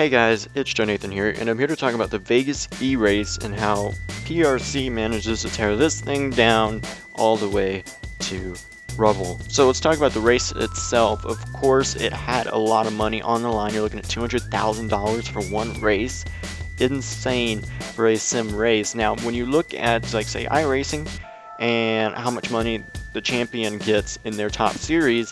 Hey guys, it's Joe Nathan here, and I'm here to talk about the Vegas eRace and how PRC manages to tear this thing down all the way to rubble. So let's talk about the race itself. Of course, it had a lot of money on the line. You're looking at $200,000 for one race. Insane for a sim race. Now, when you look at, like, say, iRacing and how much money the champion gets in their top series,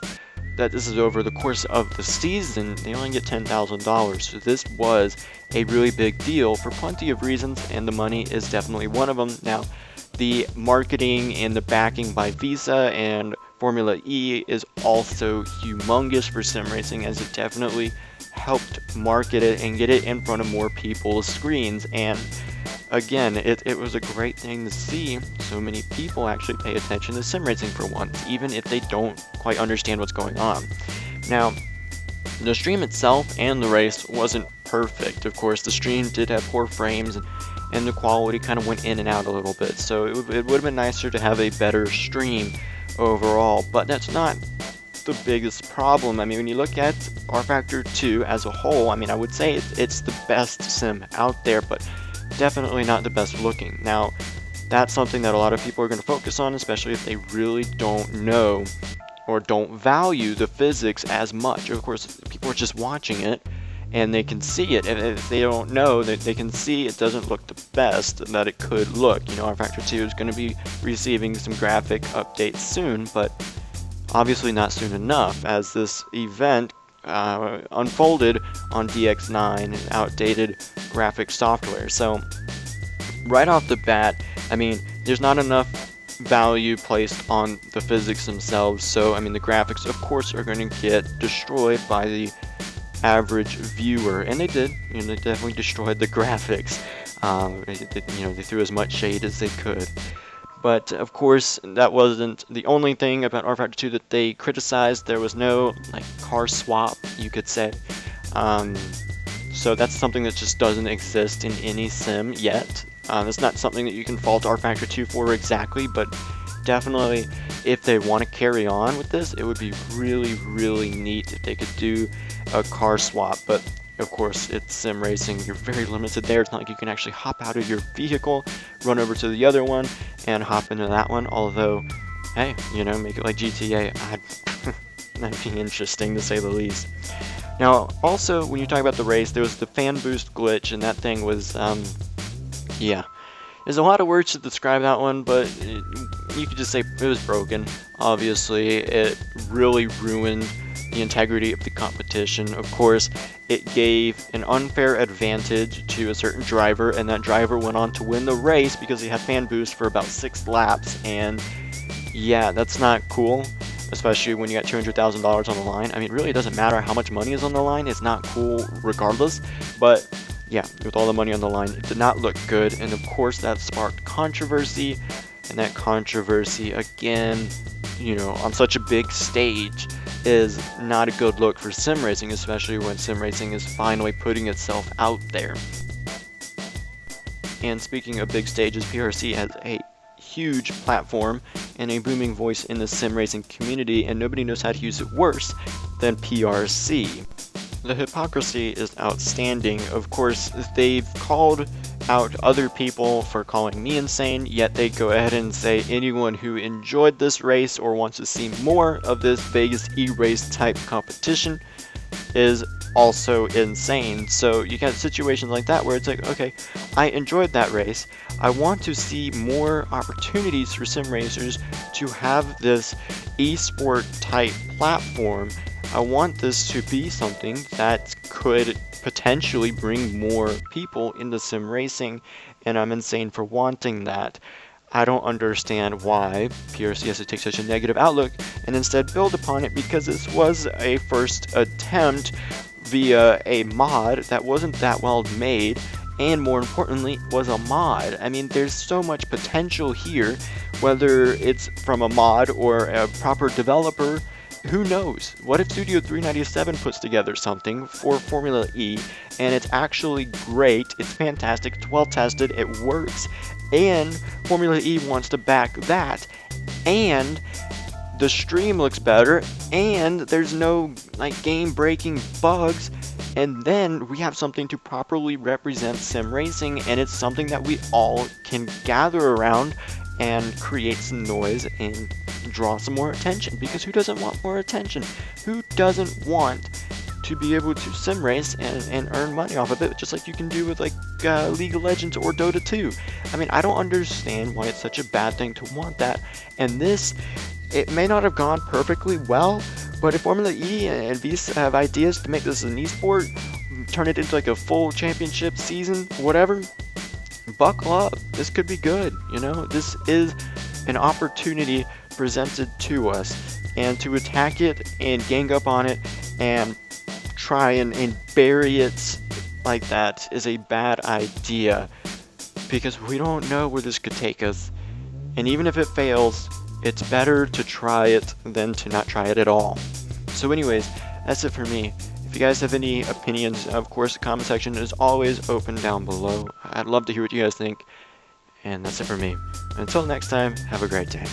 that this is over the course of the season, they only get $10,000. So this was a really big deal for plenty of reasons, and the money is definitely one of them. Now, the marketing and the backing by Visa and Formula E is also humongous for sim racing, as it definitely helped market it and get it in front of more people's screens. And again, it was a great thing to see so many people actually pay attention to sim racing for once, even if they don't quite understand what's going on. Now, the stream itself and the race wasn't perfect. Of course, the stream did have poor frames, and the quality kind of went in and out a little bit, so it would have been nicer to have a better stream overall, but that's not the biggest problem. I mean, when you look at rFactor 2 as a whole, I mean, I would say it's the best sim out there, but definitely not the best looking. Now, that's something that a lot of people are going to focus on, especially if they really don't know or don't value the physics as much. Of course, people are just watching it and they can see it. If they don't know, they can see it doesn't look the best that it could look. You know, rFactor 2 is going to be receiving some graphic updates soon, but obviously not soon enough, as this event unfolded on DX9 and outdated graphic software. So right off the bat, I mean, there's not enough value placed on the physics themselves. So I mean, the graphics of course are going to get destroyed by the average viewer, and they did. You know, they definitely destroyed the graphics. They threw as much shade as they could. But of course, that wasn't the only thing about rFactor 2 that they criticized. There was no car swap, you could say. So that's something that just doesn't exist in any sim yet. It's not something that you can fault rFactor 2 for exactly, but definitely if they want to carry on with this, it would be really, really neat if they could do a car swap. But of course, it's sim racing. You're very limited there. It's not like you can actually hop out of your vehicle, run over to the other one, and hop into that one. Although, hey, you know, make it like GTA. That'd be interesting to say the least. Now, also, when you talk about the race, there was the fan boost glitch, and that thing was, yeah. There's a lot of words to describe that one, but you could just say it was broken. Obviously, it really ruined the integrity of the competition. Of course, it gave an unfair advantage to a certain driver, and that driver went on to win the race because he had fan boost for about 6 laps. And yeah, that's not cool, especially when you got $200,000 on the line. I mean, really, it doesn't matter how much money is on the line. It's not cool regardless. But yeah, with all the money on the line, it did not look good. And of course, that sparked controversy. And that controversy, again, you know, on such a big stage, is not a good look for sim racing, especially when sim racing is finally putting itself out there. And speaking of big stages, PRC has a huge platform and a booming voice in the sim racing community, and nobody knows how to use it worse than PRC. The hypocrisy is outstanding. Of course, they've called out other people for calling me insane, yet they go ahead and say anyone who enjoyed this race or wants to see more of this Vegas eRace type competition is also insane. So you got situations like that where it's like, okay, I enjoyed that race. I want to see more opportunities for sim racers to have this esport type platform. I want this to be something that could potentially bring more people into sim racing, and I'm insane for wanting that. I don't understand why PRC has to take such a negative outlook and instead build upon it, because this was a first attempt via a mod that wasn't that well made, and more importantly, was a mod. I mean, there's so much potential here, whether it's from a mod or a proper developer. Who knows? What if Studio 397 puts together something for Formula E and it's actually great, it's fantastic, it's well tested, it works, and Formula E wants to back that, and the stream looks better, and there's no game breaking bugs, And then we have something to properly represent sim racing, and it's something that we all can gather around and create some noise and draw some more attention, because who doesn't want more attention? Who doesn't want to be able to sim race and earn money off of it, just like you can do with like League of Legends or Dota 2? I mean, I don't understand why it's such a bad thing to want that. And this, it may not have gone perfectly well, but if Formula E and VIS have ideas to make this an esport, turn it into like a full championship season, whatever, buckle up. This could be good, you know? This is an opportunity presented to us, and to attack it and gang up on it and try and bury it like that is a bad idea, because we don't know where this could take us. And even if it fails, it's better to try it than to not try it at all. So anyways, that's it for me. If you guys have any opinions, of course, the comment section is always open down below. I'd love to hear what you guys think. And that's it for me. Until next time, have a great day.